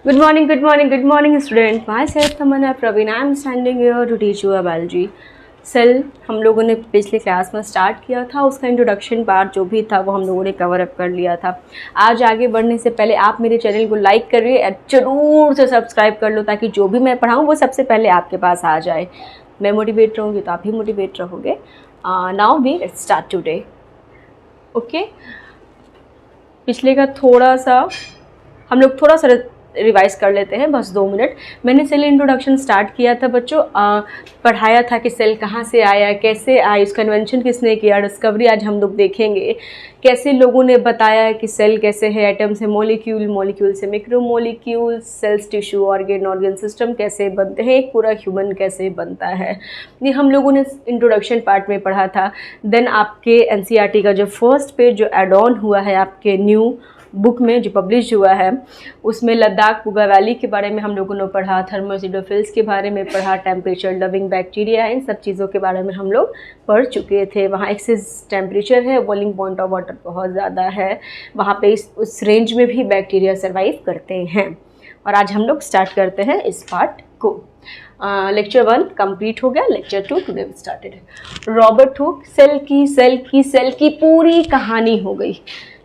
Good morning, student. Myself, Tamanna Praveen. I am standing here to teach you a biology. Cell हम लोगों ने पिछले class में start किया था, उसका इंट्रोडक्शन पार्ट जो भी था वो हम लोगों ने कवर अप कर लिया था। आज आगे बढ़ने से पहले आप मेरे चैनल को लाइक करिए, ज़रूर से सब्सक्राइब कर लो ताकि जो भी मैं पढ़ाऊँ वो सबसे पहले आपके पास आ जाए। मैं मोटिवेट रहूँगी तो आप भी मोटिवेट रहोगे। Now we let's start today. Okay, पिछले का थोड़ा सा हम लोग थोड़ा सा रिवाइज कर लेते हैं, बस 2 मिनट। मैंने सेल इंट्रोडक्शन स्टार्ट किया था बच्चों, पढ़ाया था कि सेल कहाँ से आया, कैसे आया, उसका इन्वेंशन किसने किया, डिस्कवरी आज हम लोग देखेंगे। कैसे लोगों ने बताया कि सेल कैसे है, एटम से मॉलिक्यूल, मॉलिक्यूल से macromolecule, sales, tissue, organ system कैसे बनते हैं, एक पूरा ह्यूमन कैसे बनता है, ये हम लोगों ने इंट्रोडक्शन पार्ट में पढ़ा था। देन आपके एनसीईआरटी का जो फर्स्ट पेज जो एड ऑन हुआ है आपके न्यू बुक में जो पब्लिश हुआ है, उसमें लद्दाख पुगा वैली के बारे में हम लोगों ने पढ़ा, थर्मोसिडोफिल्स के बारे में पढ़ा, टेम्परेचर लविंग बैक्टीरिया, इन सब चीज़ों के बारे में हम लोग पढ़ चुके थे। वहाँ एक्सेस टेम्परेचर है, बॉइलिंग पॉइंट ऑफ वाटर बहुत ज़्यादा है, वहाँ पे उस रेंज में भी बैक्टीरिया सर्वाइव करते हैं। और आज हम लोग स्टार्ट करते हैं इस पार्ट को। लेक्चर 1 कंप्लीट हो गया, lecture 2 today started. Robert Hooke, cell की पूरी कहानी हो गई।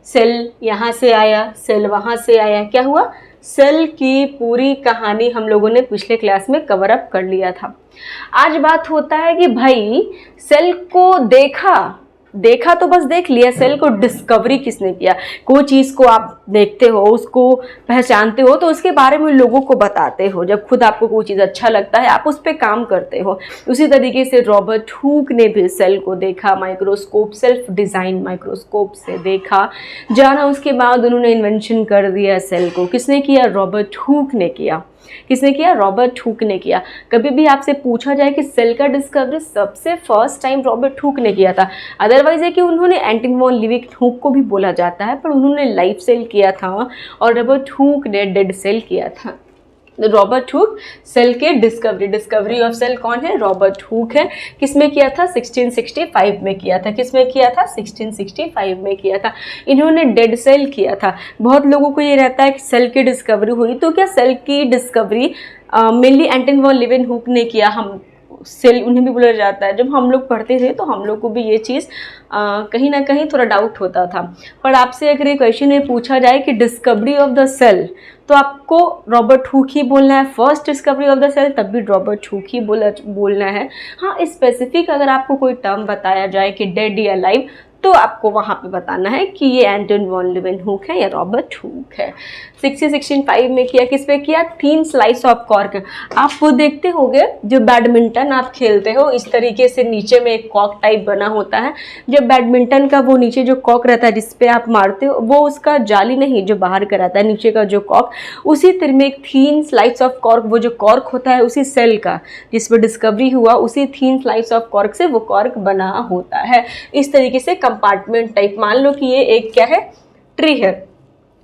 सेल यहाँ से आया, सेल वहाँ से आया, क्या हुआ, सेल की पूरी कहानी हम लोगों ने पिछले क्लास में कवर अप कर लिया था। आज बात होता है कि भाई सेल को देखा तो बस देख लिया, सेल को डिस्कवरी किसने किया। कोई चीज़ को आप देखते हो, उसको पहचानते हो तो उसके बारे में लोगों को बताते हो। जब खुद आपको कोई चीज़ अच्छा लगता है आप उस पर काम करते हो। उसी तरीके से रॉबर्ट हुक ने भी सेल को देखा, माइक्रोस्कोप, सेल्फ डिज़ाइन माइक्रोस्कोप से देखा, जाना, उसके बाद उन्होंने इन्वेंशन कर दिया सेल को। किसने किया, रॉबर्ट हुक ने किया। किसने किया, रॉबर्ट हुक ने किया। कभी भी आपसे पूछा जाए कि सेल का डिस्कवरी सबसे फर्स्ट टाइम रॉबर्ट हुक ने किया था, अदरवाइज है कि उन्होंने एंटन वॉन लीवेनहुक को भी बोला जाता है, पर उन्होंने लाइव सेल किया था और रॉबर्ट हुक ने डेड सेल किया था। रॉबर्ट हुक सेल के डिस्कवरी ऑफ सेल कौन है, रॉबर्ट हुक है। किसमें किया था, 1665 में किया था। किसमें किया था, 1665 में किया था। इन्होंने डेड सेल किया था। बहुत लोगों को ये रहता है कि सेल की डिस्कवरी हुई, तो क्या सेल की डिस्कवरी मेनली एंटन वॉन लीवेनहुक ने किया, हम सेल उन्हें भी बोला जाता है। जब हम लोग पढ़ते थे तो हम लोग को भी ये चीज़ कहीं ना कहीं थोड़ा डाउट होता था। पर आपसे अगर ये क्वेश्चन ये पूछा जाए कि डिस्कवरी ऑफ द सेल, तो आपको रॉबर्ट हुक ही बोलना है। First discovery of the cell, तब भी रॉबर्ट हुक ही बोलना है। हाँ, स्पेसिफिक अगर आपको कोई टर्म बताया जाए कि डेड या लाइव, तो आपको वहाँ पे बताना है कि ये एंटन वॉन लीवेनहुक है या रॉबर्ट हुक है। 1665 में किया। किस पे किया, थिन स्लाइस ऑफ कॉर्क। आप वो देखते होंगे जो बैडमिंटन आप खेलते हो, इस तरीके से नीचे में एक कॉर्क टाइप बना होता है। जब बैडमिंटन का वो नीचे जो कॉर्क रहता है जिस पे आप मारते हो, वो उसका जाली नहीं, जो बाहर का रहता है नीचे का जो कॉर्क, उसी तरह में एक थिन स्लाइस ऑफ कॉर्क, वो जो कॉर्क होता है उसी सेल का जिस पर डिस्कवरी हुआ, उसी थिन स्लाइस ऑफ कॉर्क से वो कॉर्क बना होता है। इस तरीके से कंपार्टमेंट टाइप। मान लो कि ये एक क्या है, ट्री है,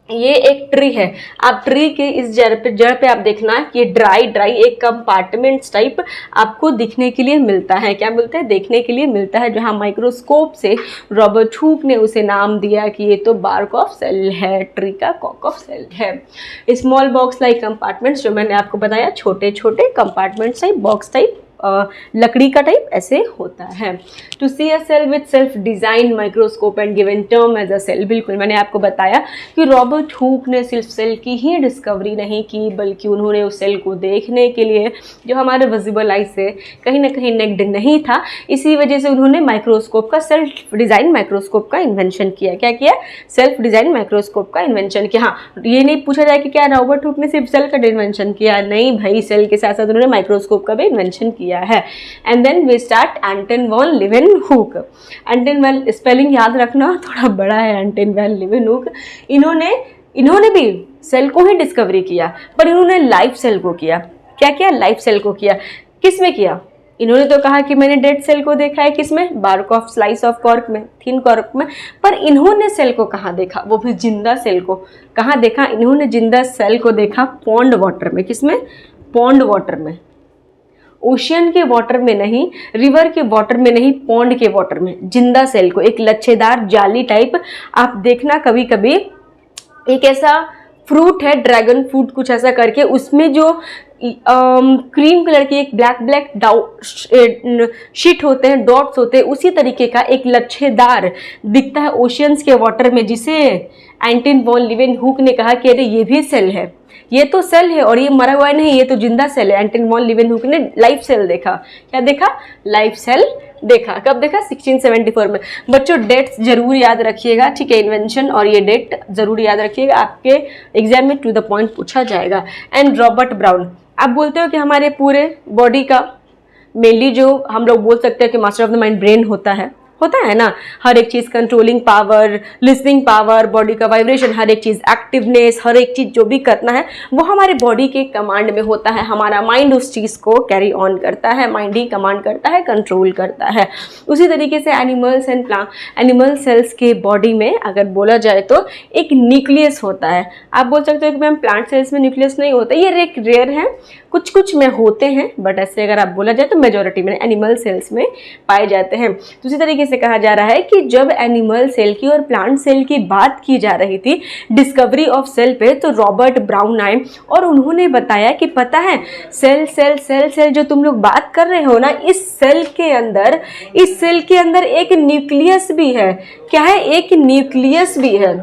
ये एक ट्री है। आप ट्री के इस जड़ पे आप देखना कि ये ड्राई एक कंपार्टमेंट टाइप आपको दिखने के लिए मिलता है। क्या मिलता है, देखने के लिए मिलता है, जहां माइक्रोस्कोप से रॉबर्ट हुक ने उसे नाम दिया कि ये तो बार्क ऑफ सेल है, ट्री का कॉक ऑफ सेल है। स्मॉल बॉक्स लाइक कंपार्टमेंट्स, जो मैंने आपको बताया, छोटे छोटे कंपार्टमेंट्स टाइप, बॉक्स टाइप, लकड़ी का टाइप ऐसे होता है। To see a cell with self design microscope and given term as a cell. बिल्कुल, मैंने आपको बताया कि रॉबर्ट हुक ने सिर्फ सेल की ही डिस्कवरी नहीं की, बल्कि उन्होंने उस सेल को देखने के लिए, जो हमारे विजिबल आई से कहीं ना कहीं नेक्ड नहीं था, इसी वजह से उन्होंने माइक्रोस्कोप का, सेल्फ डिजाइन माइक्रोस्कोप का इन्वेंशन किया। क्या किया, सेल्फ डिजाइन माइक्रोस्कोप का इन्वेंशन किया। हाँ, ये नहीं पूछा जाए कि क्या रॉबर्ट हुक ने सिर्फ सेल का इन्वेंशन किया, नहीं भाई, सेल के साथ साथ उन्होंने माइक्रोस्कोप का भी इन्वेंशन किया है। And then we start Anton van Leeuwenhoek. Anton van, spelling याद रखना, थोड़ा बड़ा है, एंटन वॉन लीवेनहुक। इन्होंने भी सेल को ही डिस्कवरी किया, पर इन्होंने लाइव सेल को किया। क्या किया, लाइव सेल को किया। किस में किया, इन्होंने तो कहा कि मैंने डेड सेल को देखा है, किसमें, bark of slice of cork में, थिन कॉर्क में। पर इन्होंने सेल को कहाँ देखा, वो भी जिंदा सेल को कहाँ देखा, इन्होंने जिंदा सेल को देखा पॉन्ड वाटर में। किसमें, पॉन्ड वाटर में, ओशियन के वाटर में नहीं, रिवर के वाटर में नहीं, पॉन्ड के वाटर में जिंदा सेल को, एक लच्छेदार जाली टाइप। आप देखना कभी कभी एक ऐसा फ्रूट है, ड्रैगन फ्रूट कुछ ऐसा करके, उसमें जो क्रीम कलर की एक ब्लैक ब्लैक शीट होते हैं, डॉट्स होते हैं, उसी तरीके का एक लच्छेदार दिखता है ओशियंस के वाटर में, जिसे एंटन वॉन लीवेनहुक ने कहा कि अरे ये भी सेल है, ये तो सेल है और ये मरा हुआ नहीं, ये तो जिंदा सेल है। एंटन वॉन लीवेनहुक ने लाइफ सेल देखा। क्या देखा? लाइफ सेल देखा। कब देखा? 1674 में। बच्चों डेट्स जरूर याद रखिएगा, ठीक है, इन्वेंशन और ये डेट जरूर याद रखिएगा, आपके एग्जाम में टू द पॉइंट पूछा जाएगा। एंड रॉबर्ट ब्राउन, आप बोलते हो कि हमारे पूरे बॉडी का मेनली जो हम लोग बोल सकते हैं कि master of the mind brain होता है ना, हर एक चीज़ controlling power, listening power, body का वाइब्रेशन, हर एक चीज़ एक्टिवनेस, हर एक चीज़ जो भी करना है वो हमारे बॉडी के कमांड में होता है। हमारा माइंड उस चीज़ को कैरी ऑन करता है, माइंड ही कमांड करता है, कंट्रोल करता है। उसी तरीके से एनिमल्स एंड एनिमल सेल्स के बॉडी में अगर बोला जाए तो एक न्यूक्लियस होता है। आप बोल सकते हो कि मैम प्लांट सेल्स में न्यूक्लियस नहीं होता, ये एक रेयर है, कुछ कुछ में होते हैं, बट ऐसे अगर आप बोला जाए तो मेजॉरिटी में एनिमल सेल्स में पाए जाते हैं। तो उसी तरीके से कहा जा रहा है कि जब एनिमल सेल की और प्लांट सेल की बात की जा रही थी डिस्कवरी ऑफ सेल पे, तो रॉबर्ट ब्राउन आए और उन्होंने बताया कि पता है सेल सेल सेल सेल जो तुम लोग बात कर रहे हो ना, इस सेल के अंदर एक न्यूक्लियस भी है। क्या है? एक न्यूक्लियस भी है।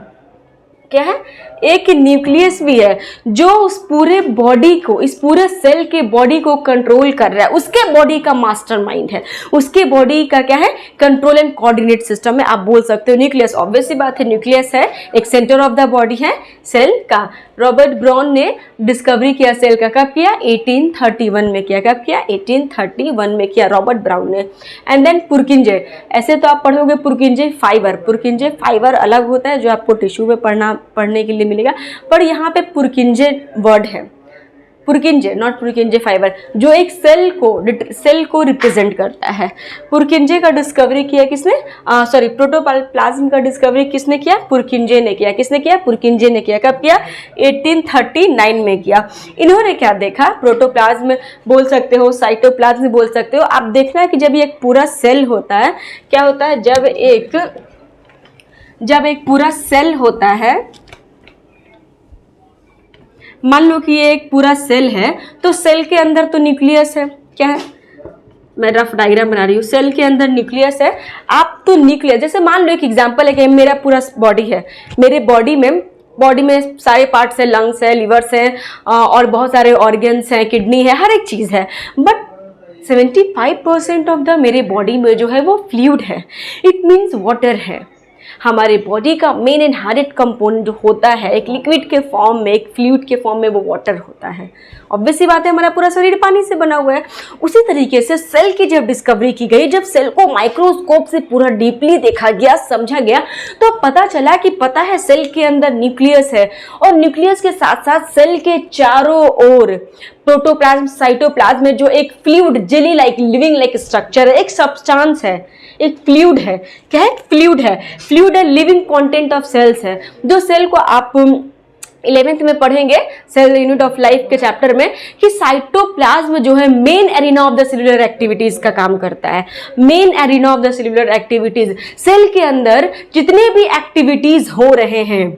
क्या है? एक न्यूक्लियस भी है जो उस पूरे बॉडी को, इस पूरे सेल के बॉडी को कंट्रोल कर रहा है। उसके बॉडी का मास्टरमाइंड है, उसके बॉडी का क्या है? कंट्रोल एंड कोऑर्डिनेट सिस्टम है। आप बोल सकते हो न्यूक्लियस, ऑब्वियस सी बात है, न्यूक्लियस है, एक सेंटर ऑफ द बॉडी है सेल का। रॉबर्ट ब्राउन ने डिस्कवरी किया सेल का, कब किया? 1831 में किया। कब किया? 1831 में किया रॉबर्ट ब्राउन ने। एंड देन पुरकिंजे, ऐसे तो आप पढ़ोगे पुरकिंजे फाइबर अलग होता है जो आपको टिश्यू में पढ़ने के लिए मिलेगा, पर यहाँ पे पुरकिंजे वर्ड है, पुरकिंजे नॉट पुरकिंजे फाइबर, जो एक सेल को रिप्रेजेंट करता है। पुरकिंजे का डिस्कवरी किया किसने? प्रोटोप्लाज्म का डिस्कवरी किसने किया? पुरकिंजे ने किया। किसने किया? पुरकिंजे ने किया। कब किया? 1839 में किया। इन्होंने क्या देखा? प्रोटोप्लाज्म बोल सकते हो, साइटोप्लाज्म बोल सकते हो। आप देखना है कि जब ये एक पूरा सेल होता है, क्या होता है? जब एक पूरा सेल होता है, मान लो कि ये एक पूरा सेल है, तो सेल के अंदर तो न्यूक्लियस है। क्या है? मैं रफ डायग्राम बना रही हूँ। सेल के अंदर न्यूक्लियस है। आप तो न्यूक्लियस, जैसे मान लो एक एग्जांपल है कि मेरा पूरा बॉडी है, मेरे बॉडी में सारे पार्ट्स है, लंग्स है, लिवर्स है और बहुत सारे ऑर्गन्स हैं, किडनी है, हर एक चीज़ है, बट 75% ऑफ द मेरे बॉडी में जो है वो फ्लूइड है। इट मीन्स वाटर है। हमारे बॉडी का मेन इनहेरिट कंपोनेंट जो होता है एक लिक्विड के फॉर्म में, एक फ्लूइड के फॉर्म में, वो वाटर होता है। ऑब्वियस सी बात है, हमारा पूरा शरीर पानी से बना हुआ है। उसी तरीके से सेल की जब डिस्कवरी की गई, जब सेल को माइक्रोस्कोप से पूरा डीपली देखा गया, समझा गया, तो पता चला कि पता है सेल के अंदर न्यूक्लियस है और न्यूक्लियस के साथ साथ सेल के चारों ओर प्रोटोप्लाज्म, साइटोप्लाज्म में जो एक fluid, jelly like, living like structure है, एक सब्सटेंस है, एक फ्लूइड है। क्या है? फ्लूइड है, लिविंग कंटेंट ऑफ सेल्स है, जो सेल को आप 11th में पढ़ेंगे सेल यूनिट ऑफ लाइफ के चैप्टर में, कि साइटोप्लाज्म जो है main arena of the cellular activities का काम करता है। Main arena of the cellular activities, cell के अंदर जितने भी एक्टिविटीज हो रहे हैं,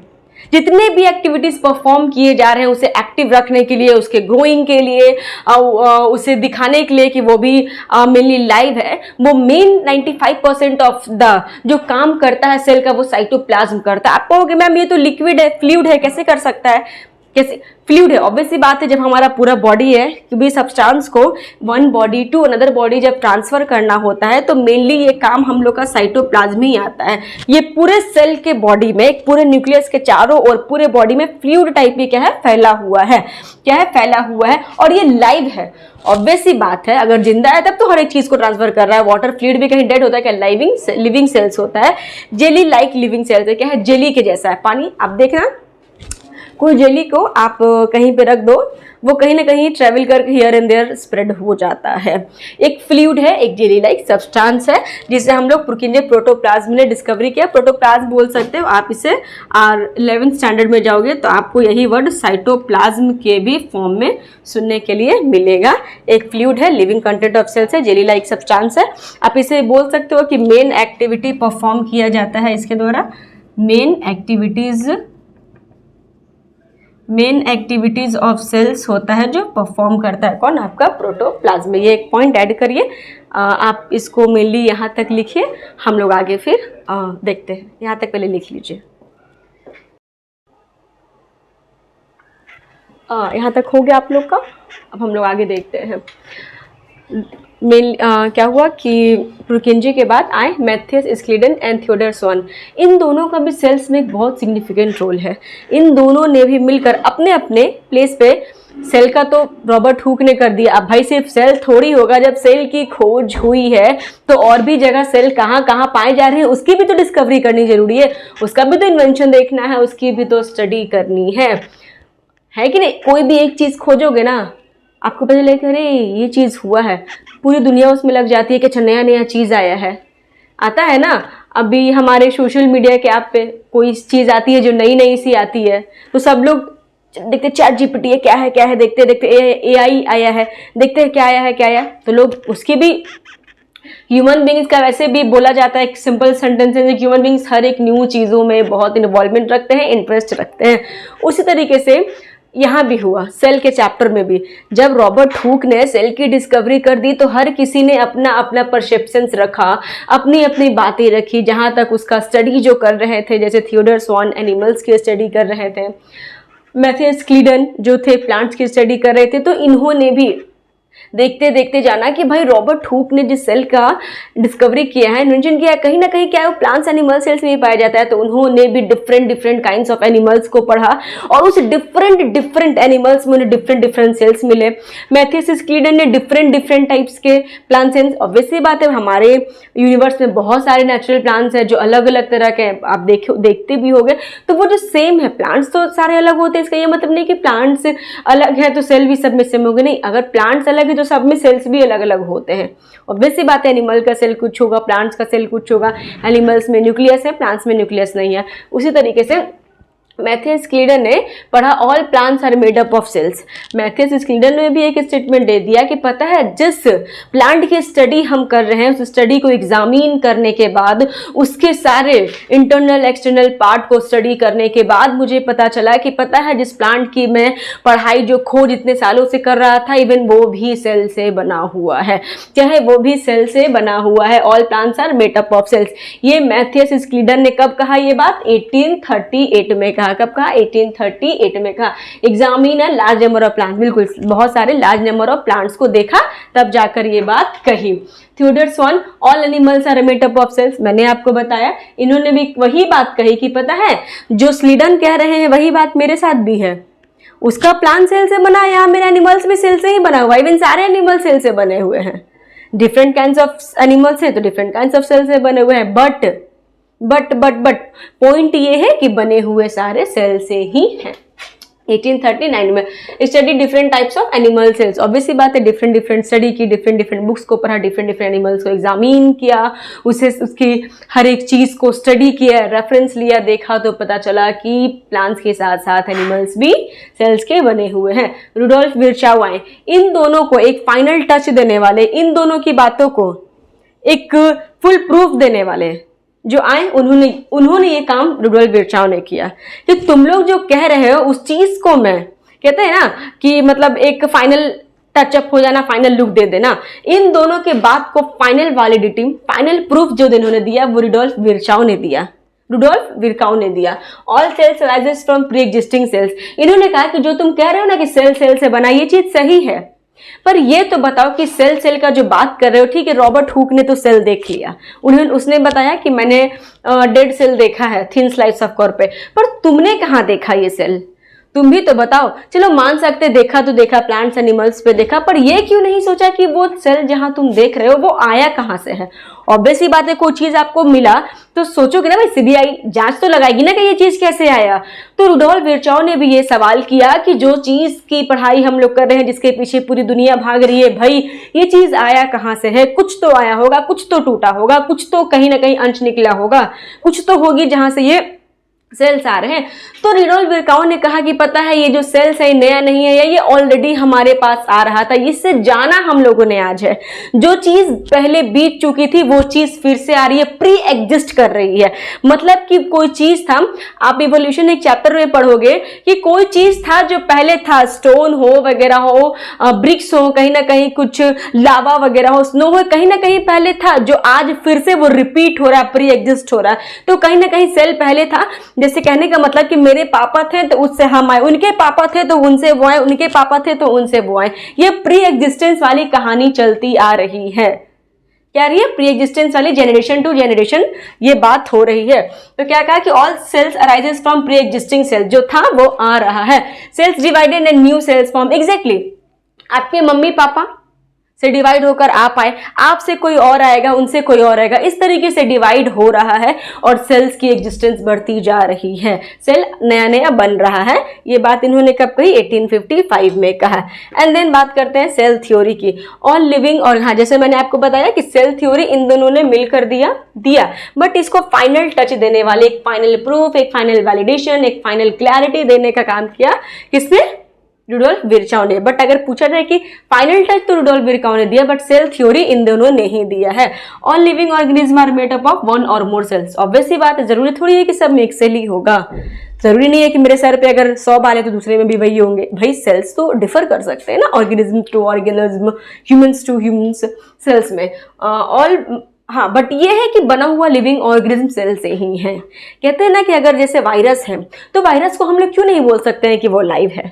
जितने भी एक्टिविटीज परफॉर्म किए जा रहे हैं, उसे एक्टिव रखने के लिए, उसके ग्रोइंग के लिए, उसे दिखाने के लिए कि वो भी मेनली लाइव है, वो मेन 95% ऑफ द जो काम करता है सेल का, वो साइटोप्लाज्म करता है। आप कहोगे मैम ये तो लिक्विड है, फ्लूइड है, कैसे कर सकता है? कैसे फ्लूइड है? ऑब्वियस सी बात है, जब हमारा पूरा बॉडी है, क्योंकि सब्सटेंस को one body to another body जब ट्रांसफर करना होता है, तो मेनली ये काम हम लोग का साइटोप्लाज्म ही आता है। ये पूरे सेल के बॉडी में, पूरे न्यूक्लियस के चारों ओर पूरे बॉडी में फ्लूइड टाइप की क्या है? फैला हुआ है। क्या है? फैला हुआ है, और ये लाइव है। ऑब्वियस सी बात है, अगर जिंदा है तब तो हर एक चीज को ट्रांसफर कर रहा है। वाटर फ्लूइड भी कहीं डेड होता है, क्या लिविंग सेल्स होता है। जेली लाइक लिविंग सेल्स है। क्या है? जेली के जैसा है पानी। आप देखना, कोई जेली को आप कहीं पे रख दो, वो कहीं ना कहीं ट्रेवल करके हियर एंड देयर स्प्रेड हो जाता है। एक फ्लूइड है, एक जेली लाइक सब्सटेंस है, जिसे हम लोग पुरकिंजे प्रोटोप्लाज्म ने डिस्कवरी किया। प्रोटोप्लाज्म बोल सकते हो आप इसे। 11th स्टैंडर्ड में जाओगे तो आपको यही वर्ड साइटोप्लाज्म के भी फॉर्म में सुनने के लिए मिलेगा। एक फ्लूइड है, लिविंग कंटेंट ऑफ सेल्स है, जेली लाइक सब्सटेंस है। आप इसे बोल सकते हो कि मेन एक्टिविटी परफॉर्म किया जाता है इसके द्वारा। Main activities main activities of cells होता है जो परफॉर्म करता है कौन, आपका प्रोटोप्लाज्म। ये एक पॉइंट ऐड करिए, आप इसको मेनली यहाँ तक लिखिए, हम लोग आगे फिर देखते हैं। यहाँ तक पहले लिख लीजिए। यहाँ तक हो गया आप लोग का। अब हम लोग आगे देखते हैं। क्या हुआ कि पुरकिंजी के बाद आए मैथियस स्क्लीडन एंड थियोडर स्वान। इन दोनों का भी सेल्स में एक बहुत सिग्निफिकेंट रोल है। इन दोनों ने भी मिलकर अपने अपने प्लेस पे, सेल का तो रॉबर्ट हुक ने कर दिया। अब भाई सिर्फ सेल थोड़ी होगा, जब सेल की खोज हुई है तो और भी जगह सेल कहाँ कहाँ पाए जा रहे हैं उसकी भी तो डिस्कवरी करनी जरूरी है, उसका भी तो इन्वेंशन देखना है, उसकी भी तो स्टडी करनी है कि नहीं। कोई भी एक चीज़ खोजोगे ना, आपको पता चलेगा अरे ये चीज़ हुआ है, पूरी दुनिया उसमें लग जाती है कि अच्छा नया नया चीज़ आया है। आता है ना, अभी हमारे सोशल मीडिया के ऐप पे कोई चीज़ आती है जो नई नई सी आती है तो सब लोग देखते चैट जीपीटी है क्या है, देखते देखते एआई आया है, देखते हैं क्या आया है, तो लोग उसकी भी, ह्यूमन बींग्स का वैसे भी बोला जाता है एक सिंपल सेंटेंस है, ह्यूमन बींग्स हर एक न्यू चीज़ों में बहुत इन्वॉल्वमेंट रखते हैं, इंटरेस्ट रखते हैं। उसी तरीके से यहाँ भी हुआ सेल के चैप्टर में भी। जब रॉबर्ट हुक ने सेल की डिस्कवरी कर दी तो हर किसी ने अपना अपना परसेप्शंस रखा, अपनी अपनी बातें रखी, जहाँ तक उसका स्टडी जो कर रहे थे, जैसे थियोडर स्वान एनिमल्स की स्टडी कर रहे थे, मैथियस क्लीडन जो थे प्लांट्स की स्टडी कर रहे थे, तो इन्होंने भी देखते देखते जाना कि भाई रॉबर्ट हुक ने जिस सेल का डिस्कवरी किया है, इन्वेंशन किया है, कहीं ना कहीं क्या है वो प्लांट्स एनिमल सेल्स में ही पाया जाता है। तो उन्होंने भी डिफरेंट काइंड्स ऑफ एनिमल्स को पढ़ा और उस डिफरेंट एनिमल्स में उन्हें डिफरेंट सेल्स मिले। मैथियस क्लीडन ने डिफरेंट टाइप्स के प्लांट्स एंड ऑब्वियसली बात है हमारे यूनिवर्स में बहुत सारे नेचुरल प्लांट्स हैं जो अलग अलग तरह के आप देखते भी होंगे, तो वो जो सेम है, प्लांट्स तो सारे अलग होते हैं, इसका ये मतलब नहीं कि प्लांट्स अलग है तो सेल भी सब में सेम होंगे, नहीं। अगर प्लांट्स अलग है तो सब में सेल्स भी अलग अलग होते हैं। ऑब्वियसली बात है एनिमल का सेल कुछ होगा, प्लांट्स का सेल कुछ होगा, एनिमल्स में न्यूक्लियस है, प्लांट्स में न्यूक्लियस नहीं है। उसी तरीके से मैथियस क्लीडन ने पढ़ा all plants are made up of cells. Matthias Schleiden ने भी एक स्टेटमेंट दे दिया कि पता है जिस प्लांट की स्टडी हम कर रहे हैं उस स्टडी को एग्जामिन करने के बाद, उसके सारे इंटरनल एक्सटर्नल पार्ट को स्टडी करने के बाद मुझे पता चला कि पता है जिस प्लांट की मैं पढ़ाई जो खोज इतने सालों से कर रहा था, इवन वो भी सेल से बना हुआ है, चाहे वो भी सेल से बना हुआ है। All plants are made up of cells. ये मैथियस क्लीडन ने कब कहा ये बात? 1838 में कहा। कब कहा? 1838 में कहा। Examine a large number of plants, बिल्कुल बहुत सारे लार्ज नंबर ऑफ प्लांट्स को देखा तब जाकर ये बात कही। Theodor Schwann all animals are made up of cells, मैंने आपको बताया इन्होंने भी वही बात कही कि पता है जो स्लीडन कह रहे हैं वही बात मेरे साथ भी है। उसका प्लांट सेल से बना, यहाँ मेरे एनिमल्स भी सेल से ही बना हुआ, इवन सारे एनिमल सेल से बने हुए हैं। डिफरेंट काइंड्स ऑफ एनिमल्स हैं तो डिफरेंट काइंड्स ऑफ सेल से बने हुए हैं, बट पॉइंट ये है कि बने हुए सारे सेल से ही हैं। 1839 में study different types of animal cells. Obviously बात है डिफरेंट स्टडी की, डिफरेंट बुक्स को पढ़ा, डिफरेंट एनिमल्स को एग्जामिन किया, उसे उसकी हर एक चीज़ को स्टडी किया, रेफरेंस लिया, देखा तो पता चला कि प्लांट्स के साथ साथ एनिमल्स भी सेल्स के बने हुए हैं। रुडोल्फ विर्चाउ आए, इन दोनों को एक फाइनल टच देने वाले, इन दोनों की बातों को एक फुल प्रूफ देने वाले जो आए, उन्होंने ये काम रुडोल्फ विर्चाउ ने किया कि तुम लोग जो कह रहे हो उस चीज को, मैं कहते हैं ना कि मतलब एक फाइनल टचअप हो जाना, फाइनल लुक दे देना, इन दोनों के बात को फाइनल वैलिडिटी, फाइनल प्रूफ जो इन्होंने दिया वो रुडोल्फ विर्चाउ ने दिया। All cells arises from pre existing cells. इन्होंने कहा कि जो तुम कह रहे हो ना कि सेल से बना, ये चीज सही है, पर ये तो बताओ कि सेल का जो बात कर रहे हो, ठीक है रॉबर्ट हुक ने तो सेल देख लिया, उसने बताया कि मैंने डेड सेल देखा है थिन स्लाइस ऑफ कॉर्प पे, पर तुमने कहाँ देखा ये सेल? तुम भी तो बताओ। चलो मान सकते देखा तो देखा, प्लांट्स एनिमल्स पे देखा, पर ये क्यों नहीं सोचा कि वो सेल जहां तुम देख रहे हो वो आया कहां से है? ऑब्वियसली बात है कोई चीज आपको मिला तो सोचोगे ना भाई सीबीआई जांच तो लगाएगी ना कि ये चीज कैसे आया। तो रुडोल्फ विर्चाउ ने भी ये सवाल किया कि जो चीज की पढ़ाई हम लोग कर रहे हैं, जिसके पीछे पूरी दुनिया भाग रही है, भाई ये चीज आया कहां से है? कुछ तो आया होगा, कुछ तो टूटा होगा, कुछ तो कहीं ना कहीं अंश निकला होगा, कुछ तो होगी जहां से ये सेल्स आ रहे हैं। तो रिडोल्फ विरकाउ ने कहा कि पता है ये जो सेल्स है नया नहीं है, या ये ऑलरेडी हमारे पास आ रहा था, इससे जाना हम लोगों ने आज है। जो चीज पहले बीत चुकी थी वो चीज फिर से आ रही है, प्री एग्जिस्ट कर रही है। मतलब कि कोई चीज था, आप इवोल्यूशन एक चैप्टर में पढ़ोगे कि कोई चीज था जो पहले था, स्टोन हो वगैरह हो, ब्रिक्स हो, कहीं ना कहीं कुछ लावा वगैरह हो, स्नो हो, कहीं ना कहीं पहले था, जो आज फिर से वो रिपीट हो रहा है, प्री एग्जिस्ट हो रहा है। तो कहीं ना कहीं सेल पहले था। जैसे कहने का मतलब कि मेरे पापा थे तो उससे हम आए, उनके पापा थे तो उनसे वो आए, उनके पापा थे तो उनसे वो आए। ये प्री एग्जिस्टेंस वाली कहानी चलती आ रही है। क्या रही है? प्री एग्जिस्टेंस वाली, जेनरेशन टू जेनरेशन ये बात हो रही है। तो क्या कहा कि all cells arises from pre existing cells, जो था वो आ रहा है। Cells divided and new cells form. Exactly आपके मम्मी पापा से डिवाइड होकर आप आए, आपसे कोई और आएगा, उनसे कोई और आएगा, इस तरीके से डिवाइड हो रहा है और सेल्स की एग्जिस्टेंस बढ़ती जा रही है, सेल नया नया बन रहा है। ये बात इन्होंने कब कही? 1855 में कहा। एंड देन बात करते हैं सेल थ्योरी की। ऑल लिविंग, और हाँ जैसे मैंने आपको बताया कि सेल थ्योरी इन दोनों ने मिलकर दिया, बट इसको फाइनल टच देने वाले, एक फाइनल प्रूफ, एक फाइनल वैलिडेशन, एक फाइनल क्लैरिटी देने का काम किया किसने? रुडोल्फ विरकाउ ने। बट अगर पूछा जाए कि फाइनल टच तो रुडोल्फ विरकाउ ने दिया, बट सेल थ्योरी इन दोनों ने ही दिया है। All living organism are made up of one और मोर सेल्स। ऑब्वियस सी बात है, जरूरी थोड़ी है कि सब में एक सेल ही होगा। जरूरी नहीं है कि मेरे सर पे अगर 100 बाल है तो दूसरे में भी वही होंगे। भाई सेल्स तो डिफर कर सकते हैं ना, organism to organism, humans to humans, cells में ऑल। हाँ, बट ये है कि बना हुआ लिविंग ऑर्गेनिज्म सेल से ही है। कहते हैं ना कि अगर जैसे वायरस है तो वायरस को हम लोग क्यों नहीं बोल सकते हैं कि वो लाइव है?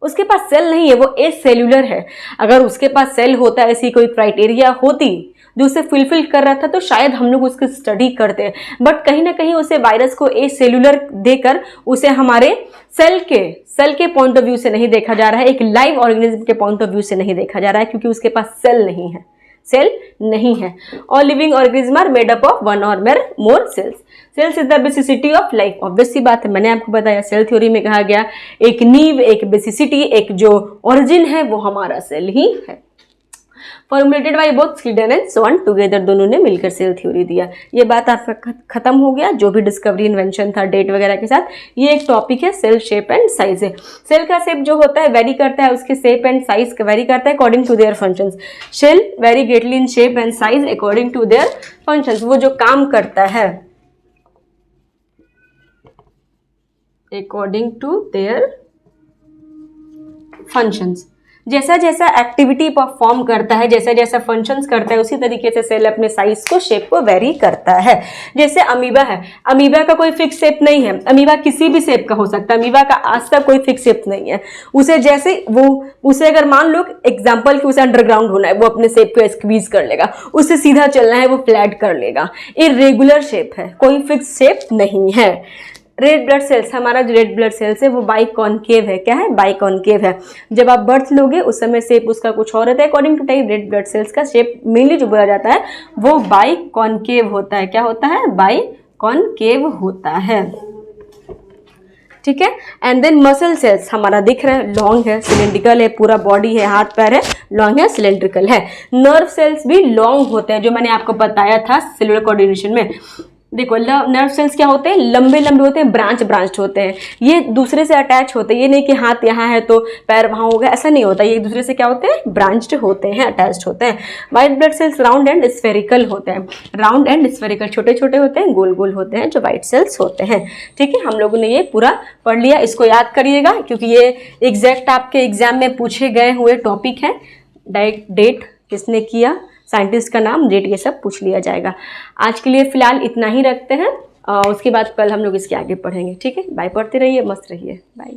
उसके पास सेल नहीं है, वो एसेल्यूलर है। अगर उसके पास सेल होता, ऐसी कोई क्राइटेरिया होती जो उसे फुलफिल कर रहा था, तो शायद हम लोग उसकी स्टडी करते हैं। बट कहीं ना कहीं उसे वायरस को एसेल्यूलर देकर उसे हमारे सेल के पॉइंट ऑफ व्यू से नहीं देखा जा रहा है, एक लाइव ऑर्गेनिज्म के पॉइंट ऑफ व्यू से नहीं देखा जा रहा है, क्योंकि उसके पास सेल नहीं है। और living organism are made up of one और more cells. Cells is the basicity of life. Obvious सी बात है, मैंने आपको बताया सेल थ्योरी में कहा गया एक नींव, एक बेसिसिटी, एक जो ओरिजिन है वो हमारा सेल ही है। Formulated by both Schleiden and Schwann together, दोनों ने मिलकर सेल थ्योरी दिया। ये बात आपका खत्म हो गया, जो भी डिस्कवरी इन्वेंशन था डेट वगैरह के साथ। ये एक टॉपिक है, सेल शेप एंड साइज है। सेल का शेप जो होता है वेरी करता है, उसके शेप एंड साइज वेरी करता है according to their functions. Cell vary greatly in shape and size according to their functions. वो जो काम करता है अकॉर्डिंग टू देयर फंक्शंस, जैसा जैसा एक्टिविटी परफॉर्म करता है, जैसा जैसा फंक्शंस करता है, उसी तरीके से सेल अपने साइज को, शेप को वेरी करता है। जैसे अमीबा है, अमीबा का कोई फिक्स शेप नहीं है, अमीबा किसी भी शेप का हो सकता है, अमीबा का आज तक कोई फिक्स शेप नहीं है। उसे अगर मान लो एग्जांपल कि उसे अंडरग्राउंड होना है, वो अपने शेप को स्क्वीज कर लेगा, उसे सीधा चलना है वो फ्लैट कर लेगा। इरेगुलर शेप है, कोई फिक्स शेप नहीं है। रेड ब्लड सेल्स, हमारा जो रेड ब्लड सेल्स है वो बाइकॉनकेव है। क्या है? बाइकॉनकेव है। जब आप बर्थ लोगे उस समय शेप उसका कुछ और रहता है according to type. Red blood cells का शेप मेनली जो बोला जाता है वो बाइकॉनकेव होता है। क्या होता है? बाइकॉनकेव होता है। ठीक है। एंड देन मसल सेल्स हमारा दिख रहा है, लॉन्ग है, सिलेंड्रिकल है, पूरा बॉडी है, हाथ पैर है, लॉन्ग है, सिलेंड्रिकल है। नर्व सेल्स भी लॉन्ग होते हैं, जो मैंने आपको बताया था सेलुलर कोऑर्डिनेशन में। देखो नर्व सेल्स क्या होते हैं? लंबे लंबे होते हैं, ब्रांच होते हैं, ये दूसरे से अटैच होते हैं। ये नहीं कि हाथ यहाँ है तो पैर वहाँ हो गया, ऐसा नहीं होता। ये एक दूसरे से क्या होते हैं? ब्रांच्ड होते हैं, अटैच्ड होते हैं। White blood cells round and spherical होते हैं, राउंड एंड स्फेरिकल, छोटे छोटे होते हैं, गोल गोल होते हैं, जो व्हाइट सेल्स होते हैं। ठीक है, हम लोगों ने ये पूरा पढ़ लिया। इसको याद करिएगा क्योंकि ये एग्जैक्ट आपके एग्जाम में पूछे गए हुए टॉपिक है। डेट किसने किया, साइंटिस्ट का नाम, डेट, ये सब पूछ लिया जाएगा। आज के लिए फिलहाल इतना ही रखते हैं, उसके बाद कल हम लोग इसके आगे पढ़ेंगे। ठीक है, बाय। पढ़ते रहिए, मस्त रहिए, बाय।